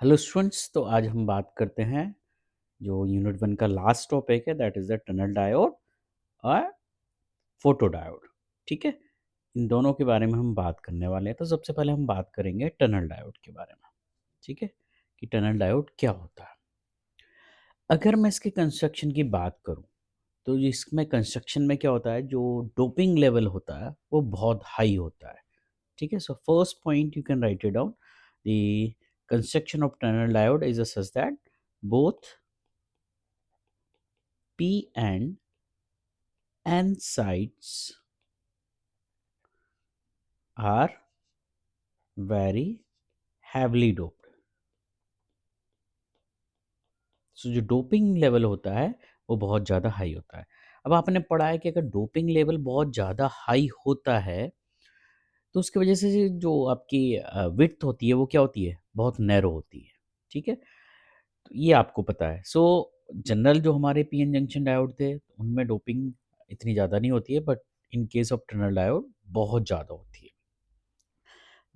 Hello students, तो आज हम बात करते हैं जो यूनिट 1 का लास्ट टॉपिक है, that is the tunnel diode और फोटो डायोड। ठीक है, इन दोनों के बारे में हम बात करने वाले हैं। तो सबसे पहले हम बात करेंगे टनल डायोड के बारे में। ठीक है, कि टनल डायोड क्या होता है। अगर मैं इसके कंस्ट्रक्शन की बात करूं, तो इसमें कंस्ट्रक्शन में क्या होता है, जो डोपिंग लेवल होता है वो बहुत हाई होता है। ठीक है, so first point you can write it down. The construction of tunnel diode is such that both P and N sides are very heavily doped. सो जो डोपिंग लेवल होता है वो बहुत ज़्यादा हाई होता है। अब आपने पढ़ा है कि अगर डोपिंग लेवल बहुत ज़्यादा हाई होता है तो उसकी वजह से जो आपकी विड्थ होती है वो क्या होती है, बहुत नैरो होती है। ठीक है, तो ये आपको पता है। सो जनरल जो हमारे पीएन जंक्शन डायोड थे उनमें डोपिंग इतनी ज़्यादा नहीं होती है, but in case of tunnel diode बहुत ज़्यादा होती है।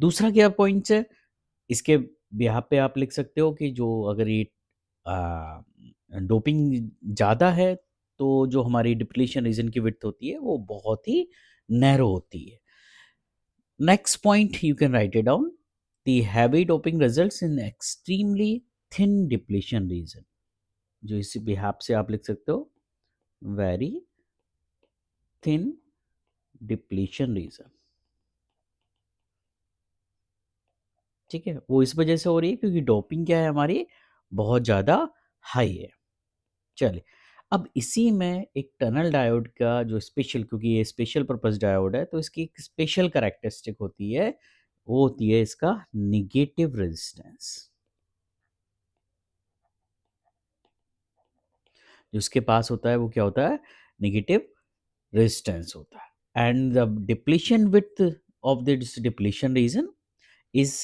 दूसरा क्या पॉइंट्स है, इसके बिहाफ़ पे आप लिख सकते हो कि जो अगर ये डोपिंग ज़्यादा है, तो जो हमारी डिप्लीशन रीजन की विड्थ होती है, वो बहुत ही नैरो होती है। Next point you can write it down. The heavy doping results in extremely thin depletion region. जो इस बिहाफ़ से आप लिख सकते हो, वेरी थिन डिप्लीशन रीजन। ठीक है, वो इस वजह से हो रही है क्योंकि डोपिंग क्या है हमारी, बहुत ज़्यादा हाई है। चलिए, अब इसी में एक टनल डायोड का जो स्पेशल, क्योंकि ये स्पेशल पर्पस डायोड है, तो इसकी एक स्पेशल कैरेक्टरिस्टिक होती है, वो होती है इसका नेगेटिव रेजिस्टेंस। जो इसके पास होता है वो क्या होता है, नेगेटिव रेजिस्टेंस होता है। And the depletion width of this depletion region is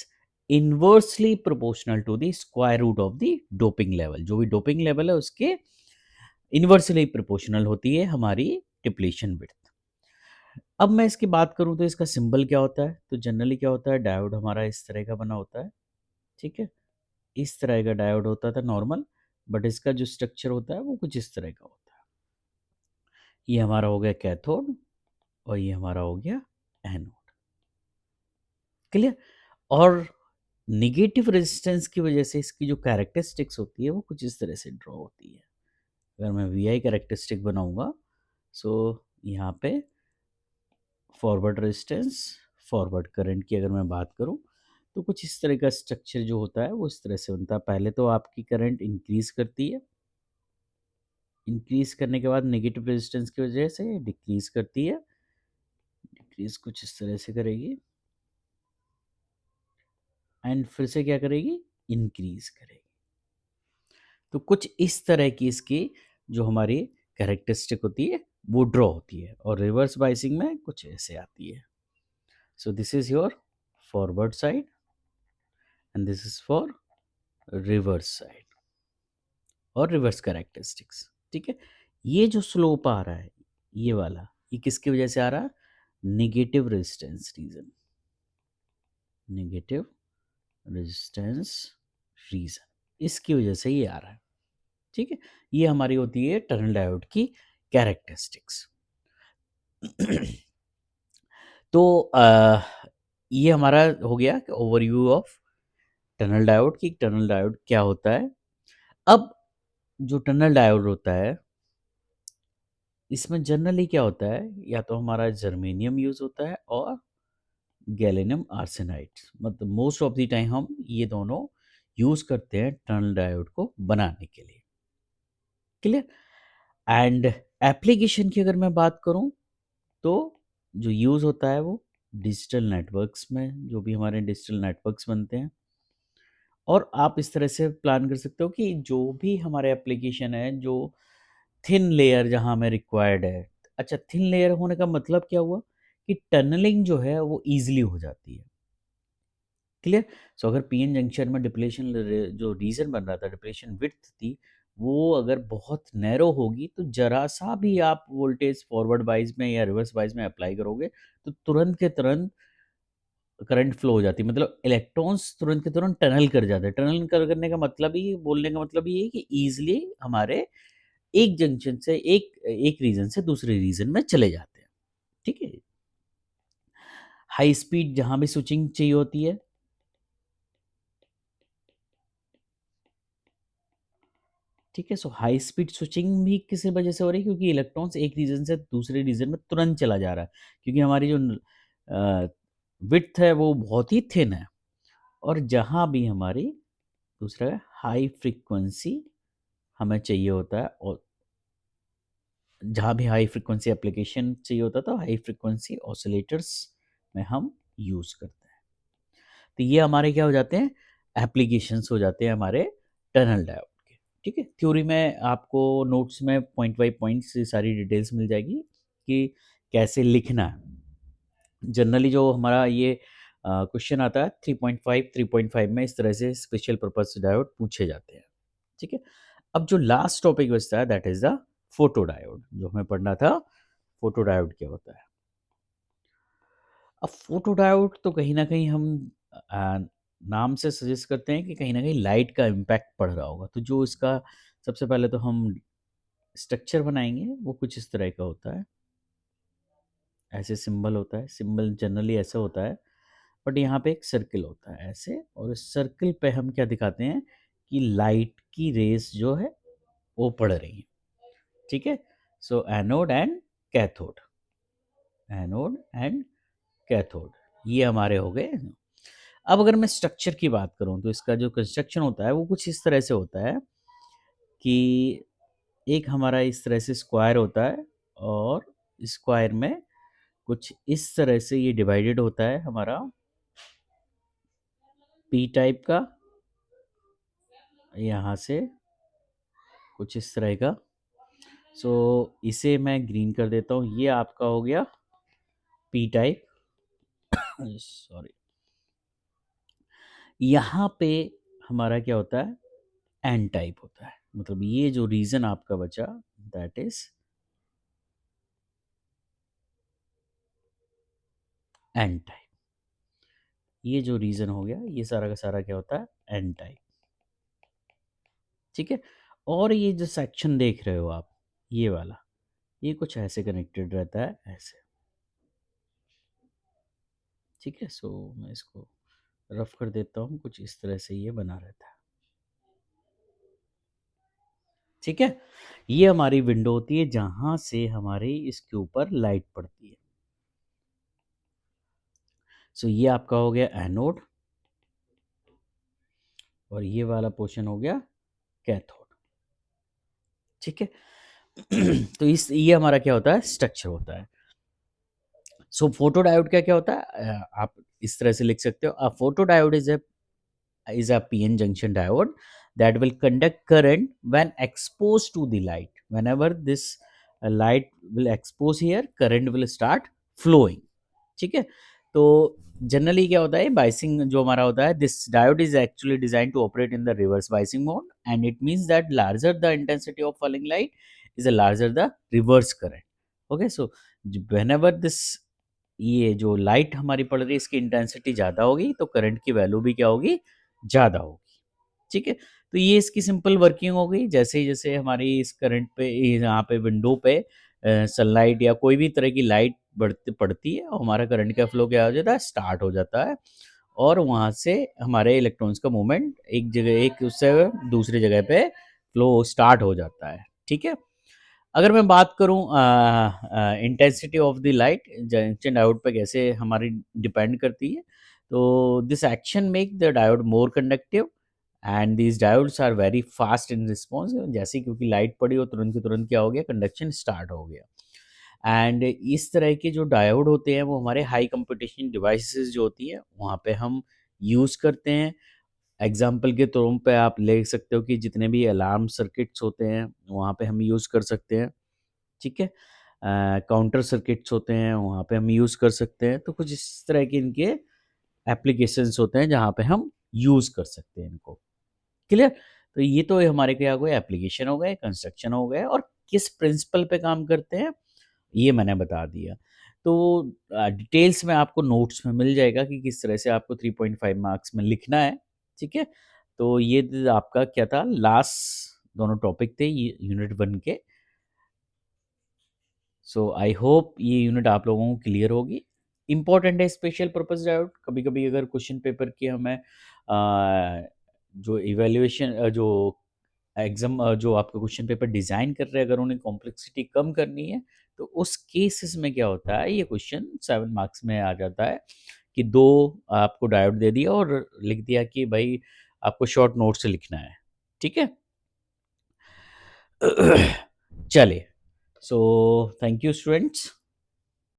inversely proportional to the square root of the doping level. जो भी डोपिंग लेवल है उसके इनवर्सली प्रोपोर्शनल होती है हमारी डिप्लीशन विड्थ। अब मैं इसकी बात करूं तो इसका सिंबल क्या होता है, तो जनरली क्या होता है, डायोड हमारा इस तरह का बना होता है। ठीक है, इस तरह का डायोड होता था नॉर्मल, बट इसका जो स्ट्रक्चर होता है वो कुछ इस तरह का होता है। ये हमारा हो गया कैथोड और ये हमारा हो गया एनोड। क्लियर। और निगेटिव रेजिस्टेंस की वजह से इसकी जो कैरेक्टरिस्टिक्स होती है वो कुछ इस तरह से ड्रॉ होती है। अगर मैं वी आई कैरेक्टरिस्टिक बनाऊंगा, सो यहाँ पे फॉरवर्ड रेजिस्टेंस, फॉरवर्ड करंट की अगर मैं बात करूं, तो कुछ इस तरह का स्ट्रक्चर जो होता है वो इस तरह से बनता है। पहले तो आपकी करंट इंक्रीज करती है, इंक्रीज करने के बाद नेगेटिव रेजिस्टेंस की वजह से डिक्रीज करती है, डिक्रीज कुछ इस तरह से करेगी, एंड फिर से क्या करेगी, इंक्रीज करेगी। तो कुछ इस तरह की इसकी जो हमारी कैरेक्टरिस्टिक होती है वो ड्रॉ होती है, और रिवर्स बाइसिंग में कुछ ऐसे आती है। So this is your forward side and this is for reverse side और रिवर्स कैरेक्टरिस्टिक्स। ठीक है, ये जो स्लोप आ रहा है ये वाला, ये किसकी वजह से आ रहा है, negative resistance region, negative resistance region, इसकी वजह से ये आ रहा है। ठीक है, ये हमारी होती है टनल डायोड की कैरेक्टरिस्टिक्स। तो ये हमारा हो गया ओवरव्यू ऑफ टनल डायोड की टनल डायोड क्या होता है। अब जो टनल डायोड होता है इसमें जनरली क्या होता है, या तो हमारा जर्मेनियम यूज होता है और गैलियम आर्सेनाइड, मतलब मोस्ट ऑफ द टाइम हम ये दोनों यूज करते हैं टनल डायोड को बनाने के लिए। क्लियर। एंड एप्लीकेशन की अगर मैं बात करूं, तो जो यूज़ होता है वो डिजिटल नेटवर्क्स में, जो भी हमारे डिजिटल नेटवर्क्स बनते हैं। और आप इस तरह से प्लान कर सकते हो कि जो भी हमारे एप्लीकेशन है, जो थिन लेयर जहाँ हमें रिक्वायर्ड है। अच्छा, थिन लेयर होने का मतलब क्या हुआ, कि टनलिंग जो है वो ईजिली हो जाती है। क्लियर। सो अगर पीएन जंक्शन में डिप्लेशन जो रीजन बन रहा था, डिप्लेशन विड्थ थी, वो अगर बहुत नैरो होगी तो जरा सा भी आप वोल्टेज फॉरवर्ड वाइज में या रिवर्स वाइज में अप्लाई करोगे तो तुरंत के तुरंत करंट फ्लो हो जाती है, मतलब इलेक्ट्रॉन्स तुरंत के तुरंत टनल कर जाते हैं। टनल करने का मतलब ही, बोलने का मतलब ये है कि ईज़िली हमारे एक जंक्शन से एक एक रीजन से दूसरे रीजन में चले जाते हैं, ठीक है? हाई स्पीड जहाँ भी स्विचिंग चाहिए होती है, ठीक है? सो हाई स्पीड स्विचिंग भी किसी वजह से हो रही है, क्योंकि इलेक्ट्रॉन्स एक रीजन से दूसरे रीजन में तुरंत चला जा रहा है, क्योंकि हमारी जो विड्थ है वो बहुत ही थिन है। और जहाँ भी हमारी दूसरा है हाई फ्रीक्वेंसी हमें चाहिए होता है, और जहाँ भी हाई फ्रीक्वेंसी एप्लीकेशन चाहिए होता है तो हाई फ्रीक्वेंसी ऑसिलेटर्स में हम यूज़ करते हैं। तो ये हमारे क्या हो जाते हैं, एप्लीकेशंस हो जाते हैं हमारे टनल डायोड के, ठीक है? थ्योरी में आपको नोट्स में पॉइंट बाई पॉइंट से सारी डिटेल्स मिल जाएगी कि कैसे लिखना है। जनरली जो हमारा ये क्वेश्चन आता है 3.5 3.5 में इस तरह से स्पेशल पर्पस डायोड पूछे जाते हैं, ठीक है? अब जो लास्ट टॉपिक बचता है that is the photo diode, जो हमें पढ़ना था। फोटो डायोड क्या होता है? अब फोटो डायोड तो कहीं न कहीं हम अ, नाम से सजेस्ट करते हैं कि कहीं न कहीं लाइट का इम्पैक्ट पड़ रहा होगा। तो जो इसका सबसे पहले तो हम स्ट्रक्चर बनाएँगे, वो कुछ इस तरह का होता है। ऐसे सिंबल होता है, सिंबल जनरली ऐसा होता है, बट यहाँ पे एक सर्किल होता है ऐसे, और इस सर्किल पे हम क्या दिखाते हैं कि लाइट की रेज़ जो है वो पड़ रही हैं, ठीक है? So anode and cathode, anode and cathode, ये हमारे हो गए। अब अगर मैं स्ट्रक्चर की बात करूँ तो इसका जो कंस्ट्रक्शन होता है वो कुछ इस तरह से होता है कि एक हमारा इस तरह से स्क्वायर होता है, और स्क्वायर में कुछ इस तरह से ये डिवाइडेड होता है हमारा पी टाइप का, यहाँ से कुछ इस तरह का। सो इसे मैं ग्रीन कर देता हूँ, ये आपका हो गया पी टाइप। सॉरी, यहाँ पे हमारा क्या होता है, एन टाइप होता है, मतलब ये जो रीजन आपका बचा दैट इज एन टाइप। ये जो रीजन हो गया ये सारा का सारा क्या होता है, एन टाइप, ठीक है? और ये जो सेक्शन देख रहे हो आप, ये वाला, ये कुछ ऐसे कनेक्टेड रहता है, ऐसे, ठीक है? सो मैं इसको रफ कर देता हूँ, कुछ इस तरह से ये बना रहता है, ठीक है? ये हमारी विंडो होती है जहाँ से हमारी इसके ऊपर लाइट पड़ती है। सो ये आपका हो गया एनोड, और ये वाला पोर्शन हो गया कैथोड, ठीक है? तो इस ये हमारा क्या होता है, स्ट्रक्चर होता है। सो फोटो डायोड का क्या होता है, आप इस तरह से लिख सकते हो, a photo diode is a PN junction diode that will conduct current when exposed to the light. Whenever this light will expose here, current will start flowing. ठीक है? तो जनरली क्या होता है, बाइसिंग जो हमारा होता है, this diode is actually design to operate in the reverse biasing mode, and it means that larger the intensity of falling light is a larger the reverse current. Okay, so whenever this, ये जो light हमारी पड़ रही है इसकी intensity ज़्यादा होगी तो करंट की वैल्यू भी क्या होगी, ज़्यादा होगी, ठीक है? तो ये इसकी सिंपल वर्किंग हो गई। जैसे ही जैसे हमारी इस करंट पे, यहाँ पे विंडो पे सनलाइट या कोई भी तरह की लाइट बढ़ती पड़ती है, और हमारा करंट का फ्लो क्या हो जाता है, स्टार्ट हो जाता है, और वहाँ से हमारे इलेक्ट्रॉन्स का मूवमेंट एक जगह, एक उससे दूसरी जगह पे फ्लो स्टार्ट हो जाता है, ठीक है? अगर मैं बात करूँ intensity of the light junction diode पे कैसे हमारी डिपेंड करती है, तो this action make the diode more conductive, and these diodes are very fast in response. जैसे क्योंकि लाइट पड़ी हो तुरंत के तुरंत क्या हो गया, कंडक्शन स्टार्ट हो गया। एंड इस तरह के जो डायोड होते हैं वो हमारे हाई कंपटीशन डिवाइसेस जो होती है वहाँ पे हम यूज़ करते हैं। एग्जाम्पल के तौर पे आप ले सकते हो कि जितने भी अलार्म सर्किट्स होते हैं वहाँ पे हम यूज़ कर सकते हैं, ठीक है? काउंटर सर्किट्स होते हैं वहाँ पे हम यूज़ कर सकते हैं। तो कुछ इस तरह के इनके एप्लीकेशंस होते हैं जहाँ पे हम यूज़ कर सकते हैं इनको। क्लियर? तो ये तो हमारे क्या हो गए, एप्लीकेशन हो गए, कंस्ट्रक्शन हो गए, और किस प्रिंसिपल पे काम करते हैं ये मैंने बता दिया। तो डिटेल्स में आपको नोट्स में मिल जाएगा कि किस तरह से आपको 3.5 मार्क्स में लिखना है, ठीक है? तो ये आपका क्या था, लास्ट दोनों टॉपिक थे ये यूनिट 1 के। सो आई होप ये यूनिट आप लोगों को क्लियर होगी। इम्पॉर्टेंट है स्पेशल पर्पस डायोड। कभी कभी अगर क्वेश्चन पेपर की हमें जो इवेल्युएशन जो एग्जाम जो आपका क्वेश्चन पेपर डिज़ाइन कर रहे हैं, अगर उन्हें कॉम्प्लेक्सिटी कम करनी है, तो उस केसेस में क्या होता है, ये क्वेश्चन 7 मार्क्स में आ जाता है कि 2 आपको डायोड दे दिया और लिख दिया कि भाई आपको शॉर्ट नोट से लिखना है, ठीक है? चलिए, सो थैंक यू स्टूडेंट्स।